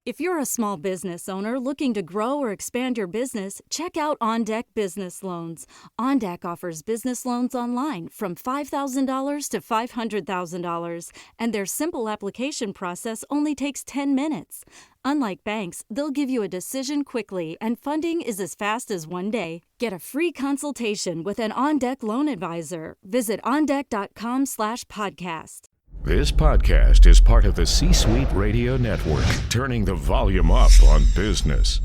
If you're a small business owner looking to grow or expand your business, check out OnDeck Business Loans. OnDeck offers business loans online from $5,000 to $500,000, and their simple application process only takes 10 minutes. Unlike banks, they'll give you a decision quickly, and funding is as fast as one day. Get a free consultation with an OnDeck loan advisor. Visit ondeck.com/podcast. This podcast is part of the C-Suite Radio Network, turning the volume up on business.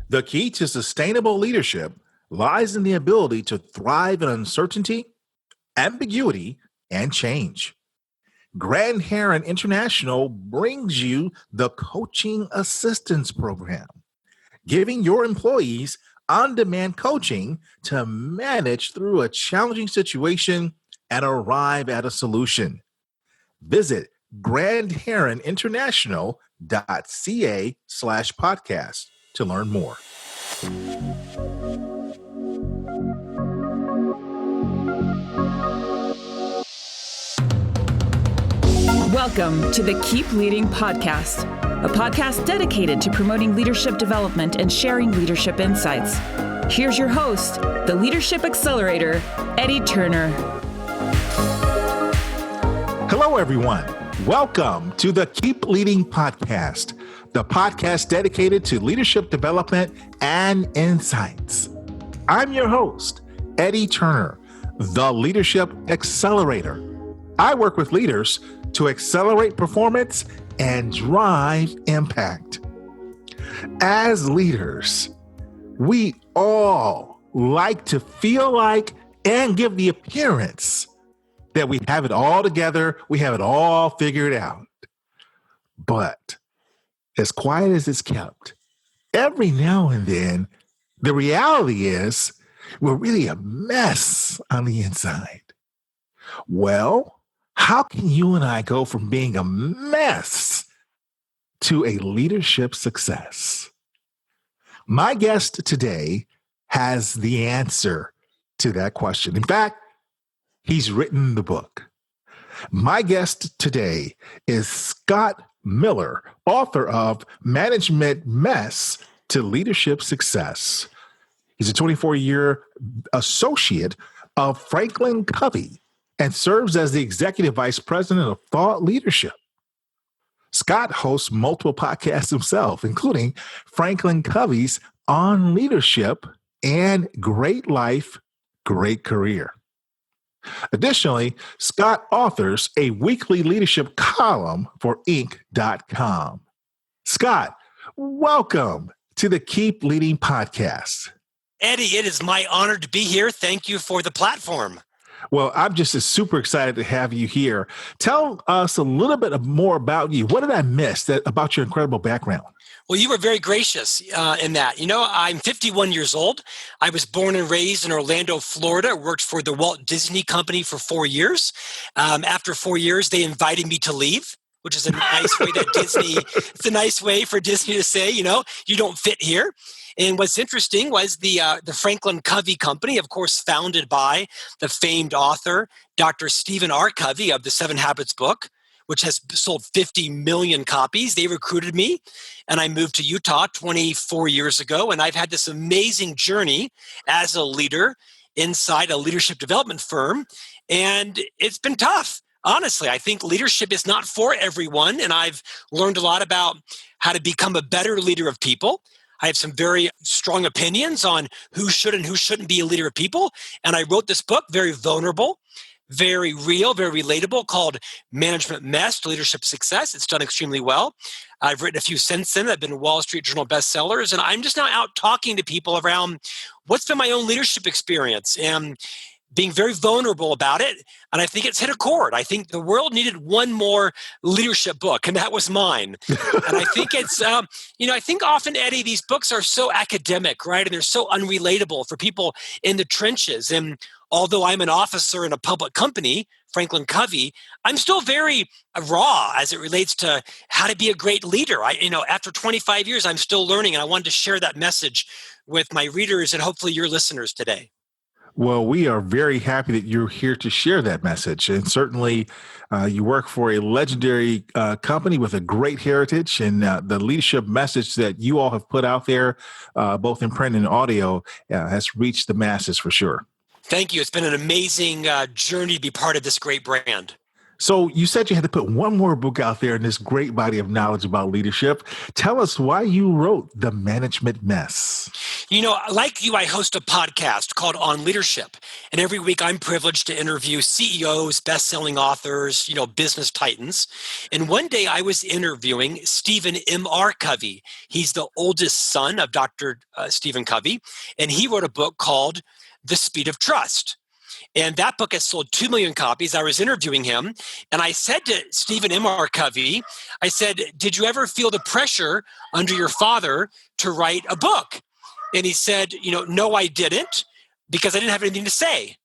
The key to sustainable leadership lies in the ability to thrive in uncertainty, ambiguity, and change. Grand Heron International brings you the Coaching Assistance Program, giving your employees on-demand coaching to manage through a challenging situation and arrive at a solution. Visit grandheroninternational.ca/podcast to learn more. Welcome to the Keep Leading Podcast, a podcast dedicated to promoting leadership development and sharing leadership insights. Here's your host, the Leadership Accelerator, Eddie Turner. Hello, everyone. Welcome to the Keep Leading Podcast, the podcast dedicated to leadership development and insights. I'm your host, Eddie Turner, the Leadership Accelerator. I work with leaders to accelerate performance and drive impact. As leaders, we all like to feel like and give the appearance that we have it all together, we have it all figured out. But as quiet as it's kept, every now and then, the reality is we're really a mess on the inside. Well, how can you and I go from being a mess to a leadership success? My guest today has the answer to that question. In fact, he's written the book. My guest today is Scott Miller, author of Management Mess to Leadership Success. He's a 24-year associate of FranklinCovey and serves as the executive vice president of thought leadership. Scott hosts multiple podcasts himself, including FranklinCovey's On Leadership and Great Life, Great Career. Additionally, Scott authors a weekly leadership column for Inc.com. Scott, welcome to the Keep Leading Podcast. Eddie, it is my honor to be here. Thank you for the platform. Well, I'm just super excited to have you here. Tell us a little bit more about you. What did I miss about your incredible background? Well, you were very gracious in that. You know, I'm 51 years old. I was born and raised in Orlando, Florida. Worked for the Walt Disney Company for 4 years. After 4 years, they invited me to leave, which is a nice way that it's a nice way for Disney to say, you know, you don't fit here. And what's interesting was the FranklinCovey Company, of course, founded by the famed author, Dr. Stephen R. Covey of the 7 Habits book, which has sold 50 million copies. They recruited me, and I moved to Utah 24 years ago. And I've had this amazing journey as a leader inside a leadership development firm. And it's been tough. Honestly, I think leadership is not for everyone. And I've learned a lot about how to become a better leader of people. I have some very strong opinions on who should and who shouldn't be a leader of people. And I wrote this book, very vulnerable, very real, very relatable, called Management Mess to Leadership Success. It's done extremely well. I've written a few since then that have been Wall Street Journal bestsellers. And I'm just now out talking to people around what's been my own leadership experience and being very vulnerable about it. And I think it's hit a chord. I think the world needed one more leadership book, and that was mine. And I think it's, I think often, Eddie, these books are so academic, right? And they're so unrelatable for people in the trenches. And although I'm an officer in a public company, FranklinCovey, I'm still very raw as it relates to how to be a great leader. After 25 years, I'm still learning, and I wanted to share that message with my readers and hopefully your listeners today. Well, we are very happy that you're here to share that message. And certainly, you work for a legendary company with a great heritage, and the leadership message that you all have put out there, both in print and audio, has reached the masses for sure. Thank you. It's been an amazing journey to be part of this great brand. So, you said you had to put one more book out there in this great body of knowledge about leadership. Tell us why you wrote The Management Mess. Like you, I host a podcast called On Leadership. And every week I'm privileged to interview CEOs, best-selling authors, business titans. And one day I was interviewing Stephen M.R. Covey. He's the oldest son of Dr. Stephen Covey. And he wrote a book called The Speed of Trust. And that book has sold 2 million copies. I was interviewing him, and I said to Stephen M.R. Covey, I said, did you ever feel the pressure under your father to write a book? And he said, no, I didn't, because I didn't have anything to say.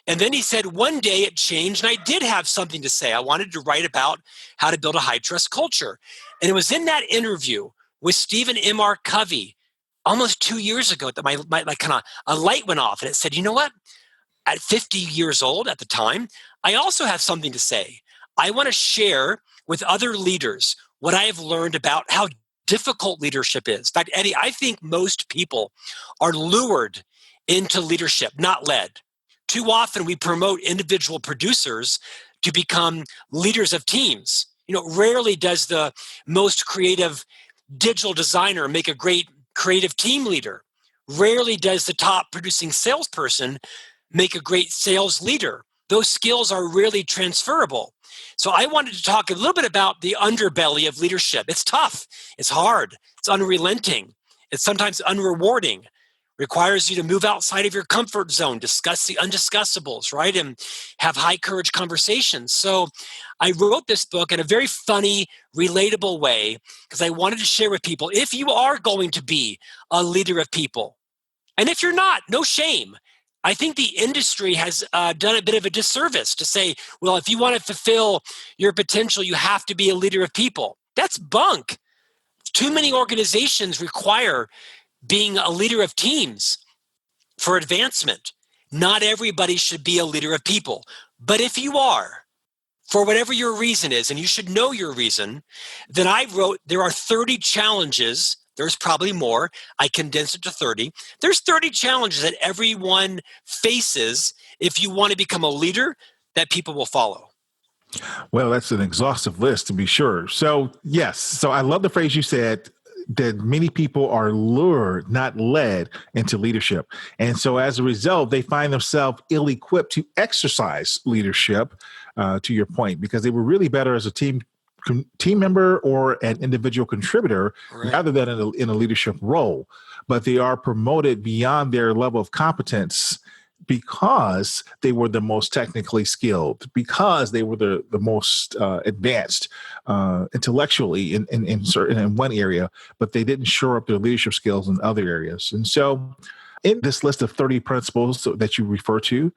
And then he said, one day it changed, and I did have something to say. I wanted to write about how to build a high-trust culture. And it was in that interview with Stephen M.R. Covey almost 2 years ago that my kind of a light went off, and it said, you know what? At 50 years old at the time, I also have something to say. I want to share with other leaders what I have learned about how difficult leadership is. In fact, Eddie, I think most people are lured into leadership, not led. Too often we promote individual producers to become leaders of teams. Rarely does the most creative digital designer make a great creative team leader. Rarely does the top producing salesperson make a great sales leader. Those skills are really transferable. So I wanted to talk a little bit about the underbelly of leadership. It's tough. It's hard. It's unrelenting. It's sometimes unrewarding. Requires you to move outside of your comfort zone, discuss the undiscussables, right? And have high courage conversations. So I wrote this book in a very funny, relatable way because I wanted to share with people, if you are going to be a leader of people, and if you're not, no shame. I think the industry has done a bit of a disservice to say, well, if you want to fulfill your potential, you have to be a leader of people. That's bunk. Too many organizations require being a leader of teams for advancement. Not everybody should be a leader of people. But if you are, for whatever your reason is, and you should know your reason, then I wrote, there are 30 challenges. There's probably more. I condensed it to 30. There's 30 challenges that everyone faces if you want to become a leader that people will follow. Well, that's an exhaustive list to be sure. So, yes. So I love the phrase you said that many people are lured, not led into leadership. And so as a result, they find themselves ill-equipped to exercise leadership, to your point, because they were really better as a team member or an individual contributor rather than in a leadership role. But they are promoted beyond their level of competence because they were the most technically skilled, because they were the most advanced intellectually in one area, but they didn't shore up their leadership skills in other areas. And so in this list of 30 principles that you refer to,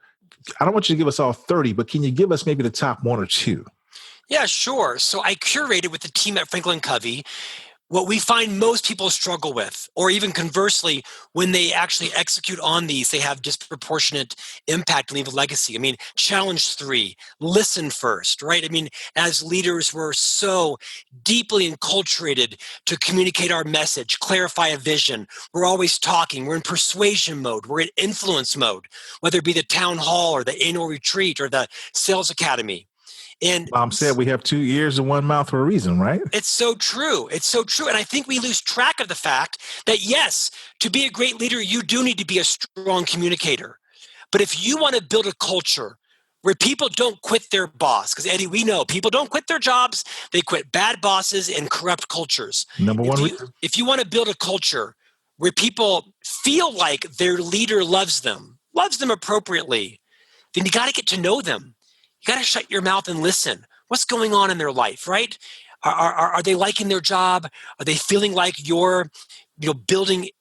I don't want you to give us all 30, but can you give us maybe the top one or two? Yeah, sure. So I curated with the team at FranklinCovey what we find most people struggle with, or even conversely, when they actually execute on these, they have disproportionate impact and leave a legacy. I mean, challenge 3, listen first, right? I mean, as leaders, we're so deeply enculturated to communicate our message, clarify a vision. We're always talking. We're in persuasion mode. We're in influence mode, whether it be the town hall or the annual retreat or the sales academy. And Mom said we have 2 ears and 1 mouth for a reason, right? it's so true. It's so true. And I think we lose track of the fact that, yes, to be a great leader, you do need to be a strong communicator. But if you want to build a culture where people don't quit their boss, because Eddie, we know people don't quit their jobs, they quit bad bosses and corrupt cultures. Number one reason. If you want to build a culture where people feel like their leader loves them appropriately, then you got to get to know them. You got to shut your mouth and listen. What's going on in their life, right? Are they liking their job? Are they feeling like you're,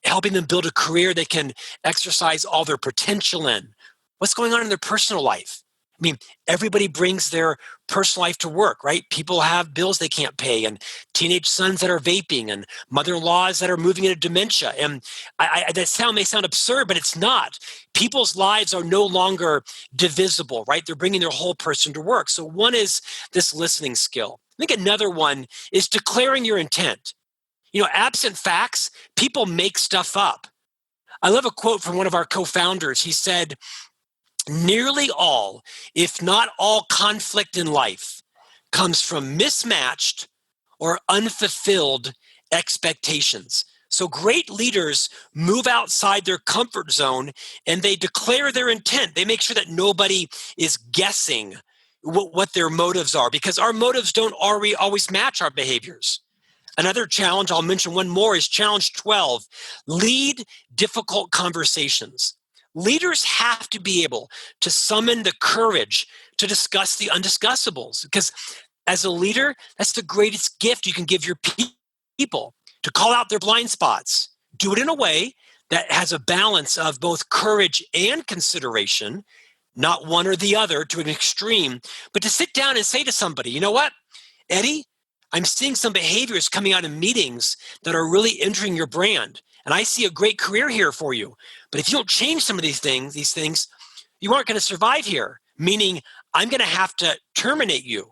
helping them build a career they can exercise all their potential in? What's going on in their personal life? I mean, everybody brings their personal life to work, right? People have bills they can't pay, and teenage sons that are vaping, and mother-in-laws that are moving into dementia. And that may sound absurd, but it's not. People's lives are no longer divisible, right? They're bringing their whole person to work. So one is this listening skill. I think another one is declaring your intent. Absent facts, people make stuff up. I love a quote from one of our co-founders. He said, nearly all, if not all, conflict in life comes from mismatched or unfulfilled expectations. So great leaders move outside their comfort zone and they declare their intent. They make sure that nobody is guessing what their motives are, because our motives don't always match our behaviors. Another challenge, I'll mention one more, is challenge 12, lead difficult conversations. Leaders have to be able to summon the courage to discuss the undiscussables, because as a leader, that's the greatest gift you can give your people, to call out their blind spots. Do it in a way that has a balance of both courage and consideration, not one or the other to an extreme, but to sit down and say to somebody, you know what, Eddie, I'm seeing some behaviors coming out in meetings that are really injuring your brand. And I see a great career here for you. But if you don't change some of these things, you aren't going to survive here. Meaning, I'm going to have to terminate you.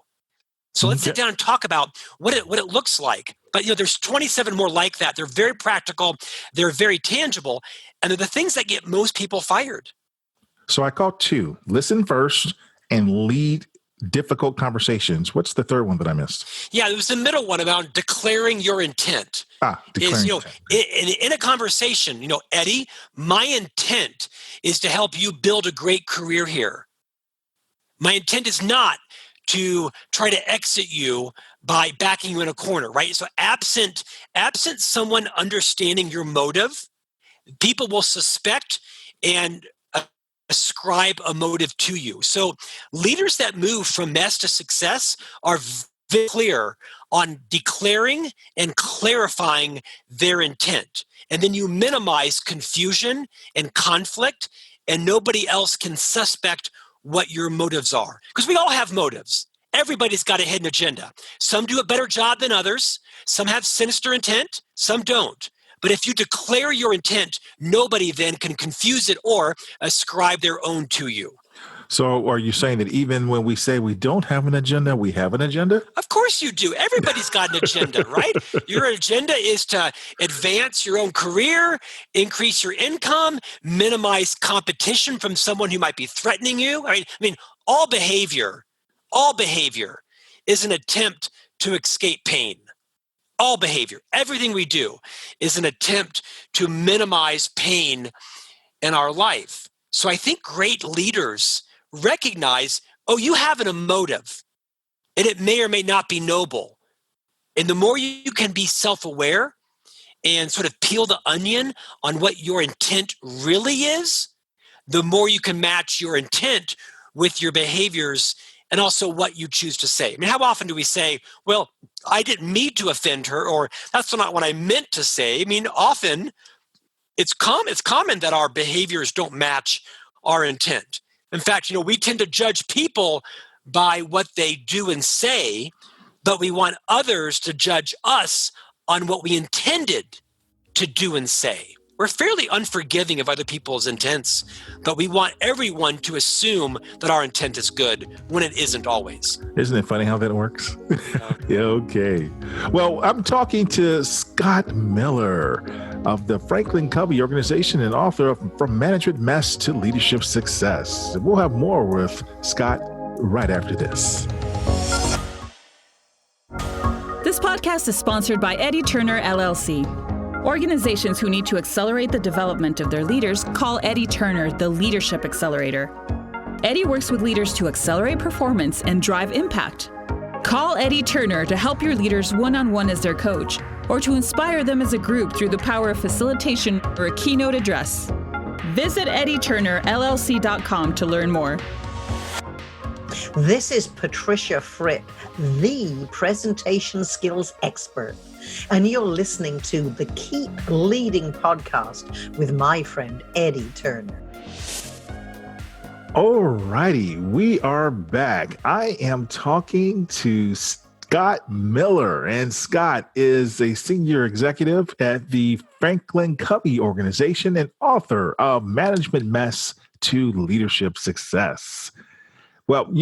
So let's sit down and talk about what it looks like. But there's 27 more like that. They're very practical. They're very tangible. And they're the things that get most people fired. So I call 2, listen first and lead difficult conversations. What's the third one that I missed? Yeah, there was the middle one about declaring your intent. Declaring in a conversation, Eddie, my intent is to help you build a great career here. My intent is not to try to exit you by backing you in a corner, right? So absent someone understanding your motive, people will suspect and ascribe a motive to you. So leaders that move from mess to success are very clear on declaring and clarifying their intent. And then you minimize confusion and conflict, and nobody else can suspect what your motives are. Because we all have motives. Everybody's got a hidden agenda. Some do a better job than others. Some have sinister intent. Some don't. But if you declare your intent, nobody then can confuse it or ascribe their own to you. So are you saying that even when we say we don't have an agenda, we have an agenda? Of course you do. Everybody's got an agenda, right? Your agenda is to advance your own career, increase your income, minimize competition from someone who might be threatening you. I mean, all behavior is an attempt to escape pain. All behavior, everything we do is an attempt to minimize pain in our life. So I think great leaders recognize, you have a motive, and it may or may not be noble. And the more you can be self-aware and sort of peel the onion on what your intent really is, the more you can match your intent with your behaviors and also what you choose to say. I mean, how often do we say, well, I didn't mean to offend her, or that's not what I meant to say? I mean, often it's common that our behaviors don't match our intent. In fact, we tend to judge people by what they do and say, but we want others to judge us on what we intended to do and say. We're fairly unforgiving of other people's intents, but we want everyone to assume that our intent is good when it isn't always. Isn't it funny how that works? Yeah, okay. Well, I'm talking to Scott Miller of the FranklinCovey organization and author of From Management Mess to Leadership Success. We'll have more with Scott right after this. This podcast is sponsored by Eddie Turner, LLC. Organizations who need to accelerate the development of their leaders call Eddie Turner the Leadership Accelerator. Eddie works with leaders to accelerate performance and drive impact. Call Eddie Turner to help your leaders one-on-one as their coach, or to inspire them as a group through the power of facilitation or a keynote address. Visit EddieTurnerLLC.com to learn more. This is Patricia Fripp, the presentation skills expert, and you're listening to the Keep Leading podcast with my friend Eddie Turner. All righty, we are back. I am talking to Scott Miller, and Scott is a senior executive at the FranklinCovey organization and author of Management Mess to Leadership Success. Well,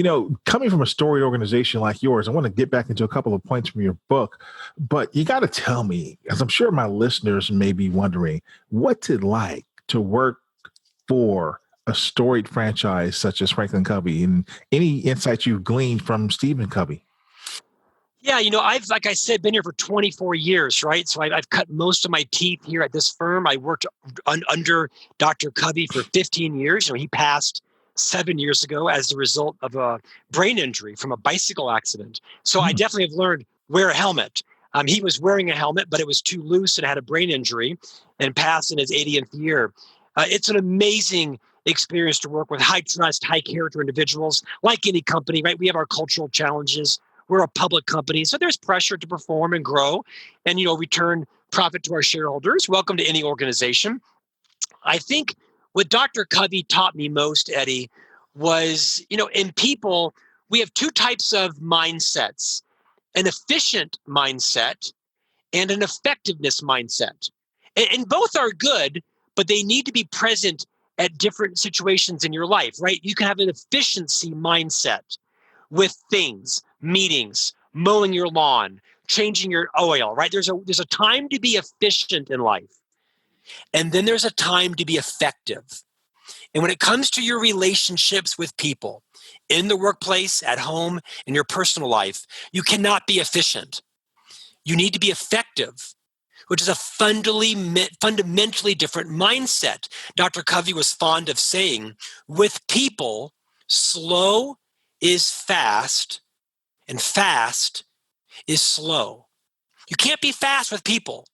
coming from a storied organization like yours, I want to get back into a couple of points from your book, but you got to tell me, as I'm sure my listeners may be wondering, what's it like to work for a storied franchise such as Franklin Covey, and any insights you've gleaned from Stephen Covey? Yeah, I've, like I said, been here for 24 years, right? So I've cut most of my teeth here at this firm. I worked under Dr. Covey for 15 years. He passed 7 years ago as a result of a brain injury from a bicycle accident. So I definitely have learned wear a helmet. He was wearing a helmet, but it was too loose and had a brain injury and passed in his 80th year. It's an amazing experience to work with high trust, high character individuals like any company, right? We have our cultural challenges. We're a public company, so there's pressure to perform and grow and, return profit to our shareholders. Welcome to any organization. I think what Dr. Covey taught me most, Eddie, was, in people, we have two types of mindsets, an efficient mindset and an effectiveness mindset. And both are good, but they need to be present at different situations in your life, right? You can have an efficiency mindset with things, meetings, mowing your lawn, changing your oil, right? There's a time to be efficient in life. And then there's a time to be effective. And when it comes to your relationships with people in the workplace, at home, in your personal life, you cannot be efficient. You need to be effective, which is a fundamentally different mindset. Dr. Covey was fond of saying, with people, slow is fast and fast is slow. You can't be fast with people.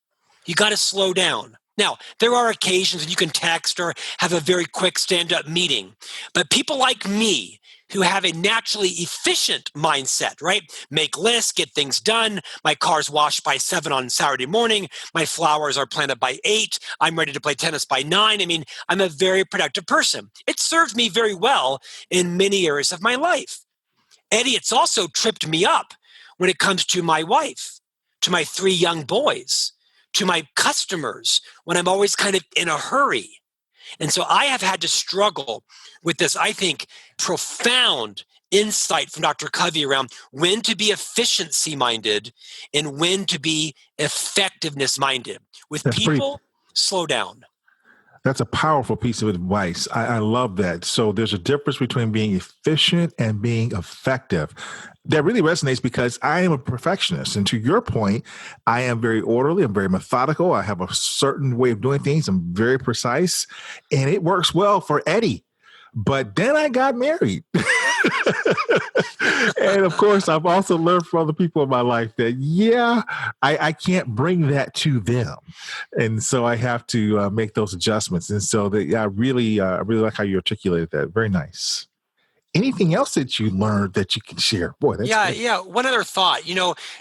You got to slow down. Now, there are occasions when you can text or have a very quick stand-up meeting, but people like me who have a naturally efficient mindset, right? Make lists, get things done. My car's washed by 7 on Saturday morning. My flowers are planted by 8. I'm ready to play tennis by 9. I'm a very productive person. It served me very well in many areas of my life. Eddie, it's also tripped me up when it comes to my wife, to my 3 young boys, to my customers, when I'm always kind of in a hurry. And so I have had to struggle with this, I think, profound insight from Dr. Covey around when to be efficiency-minded and when to be effectiveness-minded. With people, slow down. That's a powerful piece of advice. I love that. So there's a difference between being efficient and being effective. That really resonates because I am a perfectionist. And to your point, I am very orderly. I'm very methodical. I have a certain way of doing things. I'm very precise. And it works well for Eddie. But then I got married. And of course, I've also learned from other people in my life that, I can't bring that to them. And so I have to make those adjustments. And so I really like how you articulated that. Very nice. Anything else that you learned that you can share? Boy, that's great. Yeah. One other thought.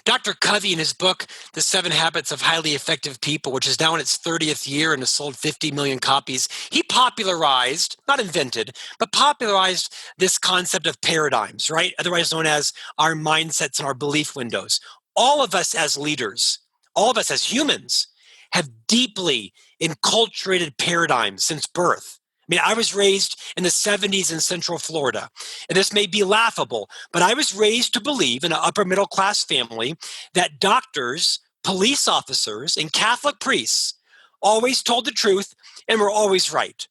Dr. Covey in his book, The 7 Habits of Highly Effective People, which is now in its 30th year and has sold 50 million copies, he popularized, not invented, but popularized this concept of paradigms, right? Otherwise known as our mindsets and our belief windows. All of us as leaders, all of us as humans, have deeply enculturated paradigms since birth. I was raised in the 70s in Central Florida, and this may be laughable, but I was raised to believe in an upper middle class family that doctors, police officers, and Catholic priests always told the truth and were always right.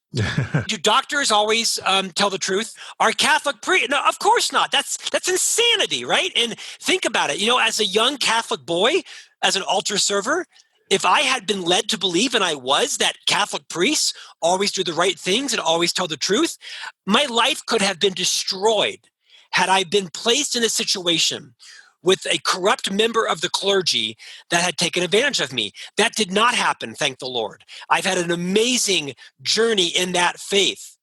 Do doctors always tell the truth? Are Catholic priests? No, of course not. That's insanity, right? And think about it. As a young Catholic boy, as an altar server, if I had been led to believe, and I was, that Catholic priests always do the right things and always tell the truth, my life could have been destroyed had I been placed in a situation with a corrupt member of the clergy that had taken advantage of me. That did not happen, thank the Lord. I've had an amazing journey in that faith.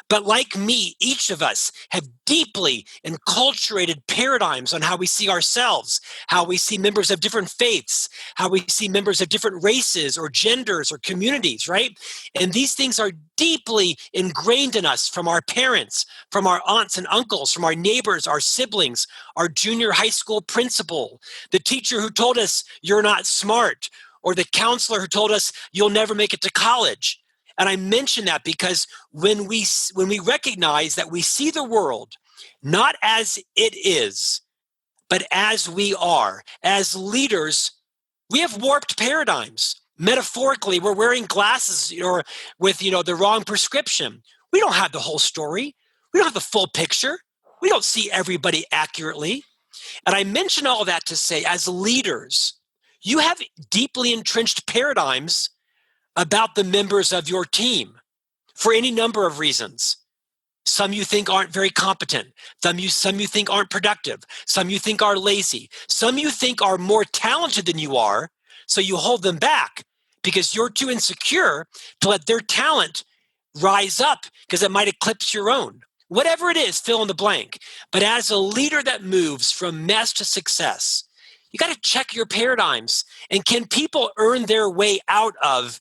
But like me, each of us have deeply enculturated paradigms on how we see ourselves, how we see members of different faiths, how we see members of different races or genders or communities, right? And these things are deeply ingrained in us from our parents, from our aunts and uncles, from our neighbors, our siblings, our junior high school principal, the teacher who told us you're not smart, or the counselor who told us you'll never make it to college. And I mention that because when we recognize that we see the world not as it is, but as we are, as leaders, we have warped paradigms. Metaphorically, we're wearing glasses or with the wrong prescription. We don't have the whole story. We don't have the full picture. We don't see everybody accurately. And I mention all that to say, as leaders, you have deeply entrenched paradigms about the members of your team for any number of reasons. Some you think aren't very competent. Some you think aren't productive. Some you think are lazy. Some you think are more talented than you are, so you hold them back because you're too insecure to let their talent rise up because it might eclipse your own. Whatever it is, fill in the blank. But as a leader that moves from mess to success, you got to check your paradigms. And can people earn their way out of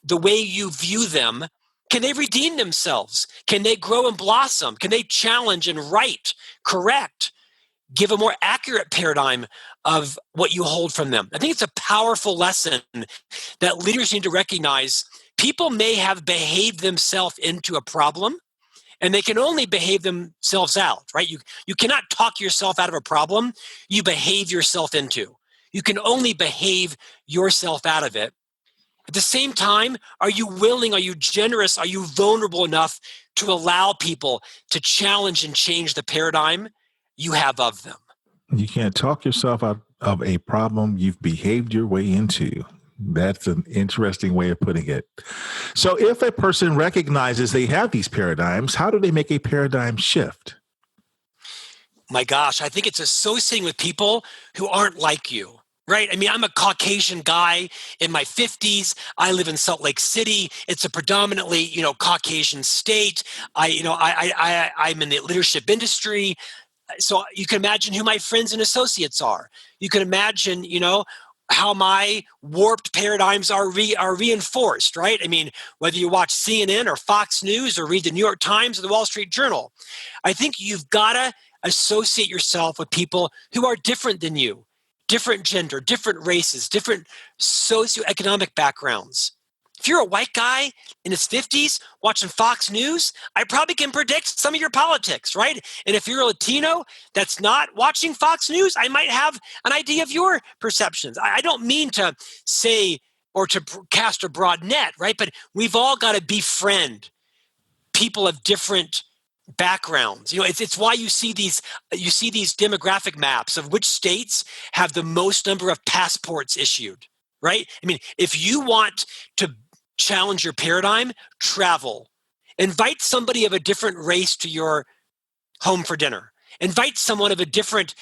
the way you view them? Can they redeem themselves? Can they grow and blossom? Can they challenge and right, correct, give a more accurate paradigm of what you hold from them? I think it's a powerful lesson that leaders need to recognize. People may have behaved themselves into a problem, and they can only behave themselves out, right? You cannot talk yourself out of a problem. You behave yourself into. You can only behave yourself out of it. At the same time, are you willing, are you generous, are you vulnerable enough to allow people to challenge and change the paradigm you have of them? You can't talk yourself out of a problem you've behaved your way into. That's an interesting way of putting it. So if a person recognizes they have these paradigms, how do they make a paradigm shift? My gosh, I think it's associating with people who aren't like you. Right? I mean, I'm a Caucasian guy in my 50s. I live in Salt Lake City. It's a predominantly, Caucasian state. I'm in the leadership industry. So you can imagine who my friends and associates are. You can imagine, how my warped paradigms are reinforced, right? I mean, whether you watch CNN or Fox News or read the New York Times or the Wall Street Journal, I think you've got to associate yourself with people who are different than you. Different gender, different races, different socioeconomic backgrounds. If you're a white guy in his 50s watching Fox News, I probably can predict some of your politics, right? And if you're a Latino that's not watching Fox News, I might have an idea of your perceptions. I don't mean to say or to cast a broad net, right? But we've all got to befriend people of different backgrounds. It's why you see these demographic maps of which states have the most number of passports issued, right? I mean, if you want to challenge your paradigm, travel. Invite somebody of a different race to your home for dinner. Invite someone of a different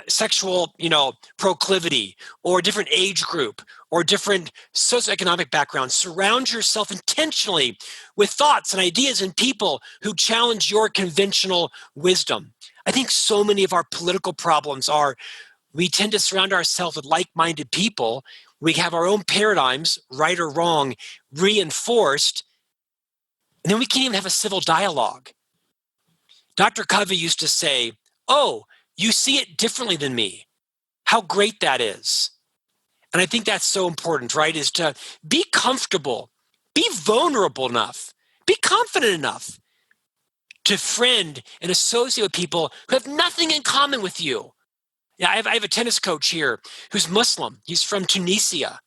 sexual, proclivity, or different age group, or different socioeconomic background. Surround yourself intentionally with thoughts and ideas and people who challenge your conventional wisdom. I think so many of our political problems are we tend to surround ourselves with like-minded people. We have our own paradigms, right or wrong, reinforced, and then we can't even have a civil dialogue. Dr. Covey used to say, "Oh, you see it differently than me. How great that is." And I think that's so important, right? Is to be comfortable, be vulnerable enough, be confident enough to friend and associate with people who have nothing in common with you. Yeah, I have a tennis coach here who's Muslim. He's from Tunisia.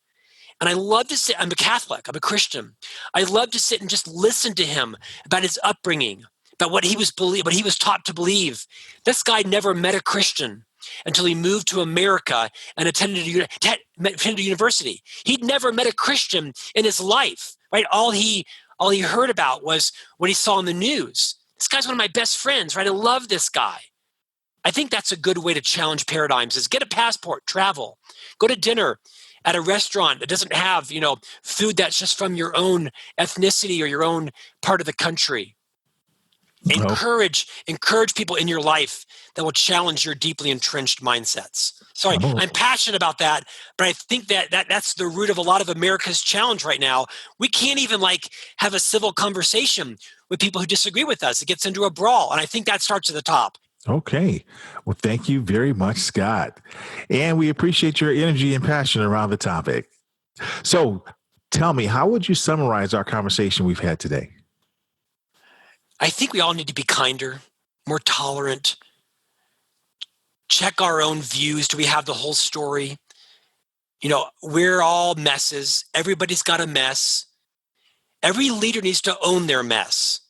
And I love to sit, I'm a Catholic, I'm a Christian. I love to sit and just listen to him about his upbringing, about what he was taught to believe. This guy never met a Christian until he moved to America and attended a university. He'd never met a Christian in his life, right? All he heard about was what he saw in the news. This guy's one of my best friends, right? I love this guy. I think that's a good way to challenge paradigms is get a passport, travel, go to dinner at a restaurant that doesn't have, food that's just from your own ethnicity or your own part of the country. Encourage people in your life that will challenge your deeply entrenched mindsets. Sorry, I'm passionate about that, but I think that's the root of a lot of America's challenge right now. We can't even have a civil conversation with people who disagree with us. It gets into a brawl, and I think that starts at the top. Okay. Well, thank you very much, Scott. And we appreciate your energy and passion around the topic. So tell me, how would you summarize our conversation we've had today? I think we all need to be kinder, more tolerant, check our own views. Do we have the whole story? We're all messes. Everybody's got a mess. Every leader needs to own their mess.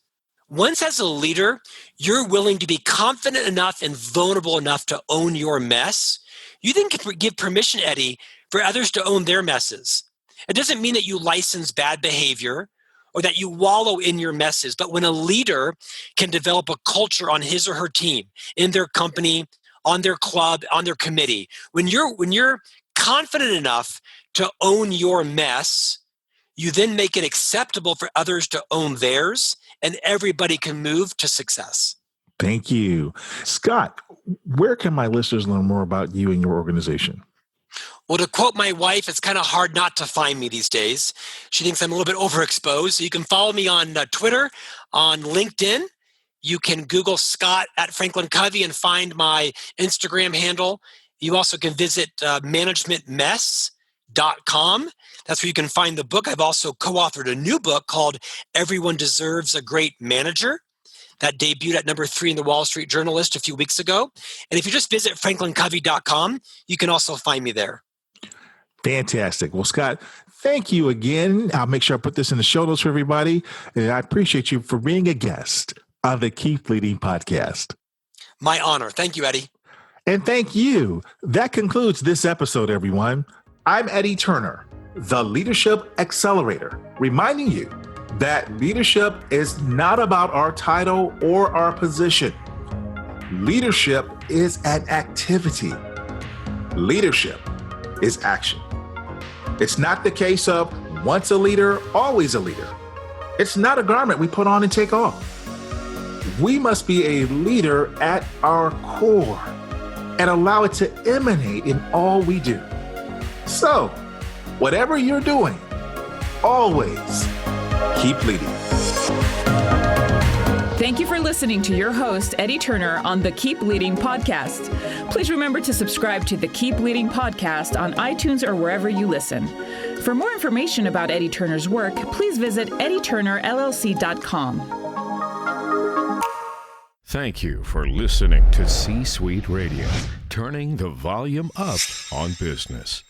Once as a leader, you're willing to be confident enough and vulnerable enough to own your mess, you then can give permission, Eddie, for others to own their messes. It doesn't mean that you license bad behavior or that you wallow in your messes, but when a leader can develop a culture on his or her team, in their company, on their club, on their committee, when you're confident enough to own your mess, you then make it acceptable for others to own theirs, and everybody can move to success. Thank you. Scott, where can my listeners learn more about you and your organization? Well, to quote my wife, it's kind of hard not to find me these days. She thinks I'm a little bit overexposed. So you can follow me on Twitter, on LinkedIn. You can Google Scott at FranklinCovey and find my Instagram handle. You also can visit managementmess.com. That's where you can find the book. I've also co-authored a new book called Everyone Deserves a Great Manager. That debuted at number 3 in the Wall Street Journalist a few weeks ago. And if you just visit FranklinCovey.com, you can also find me there. Fantastic. Well, Scott, thank you again. I'll make sure I put this in the show notes for everybody. And I appreciate you for being a guest on the Keep Leading podcast. My honor. Thank you, Eddie. And thank you. That concludes this episode, everyone. I'm Eddie Turner, the Leadership Accelerator, reminding you that leadership is not about our title or our position. Leadership is an activity. Leadership is action. It's not the case of once a leader, always a leader. It's not a garment we put on and take off. We must be a leader at our core and allow it to emanate in all we do. So, whatever you're doing, always keep leading. Thank you for listening to your host, Eddie Turner, on the Keep Leading podcast. Please remember to subscribe to the Keep Leading podcast on iTunes or wherever you listen. For more information about Eddie Turner's work, please visit eddieturnerllc.com. Thank you for listening to C-Suite Radio, turning the volume up on business.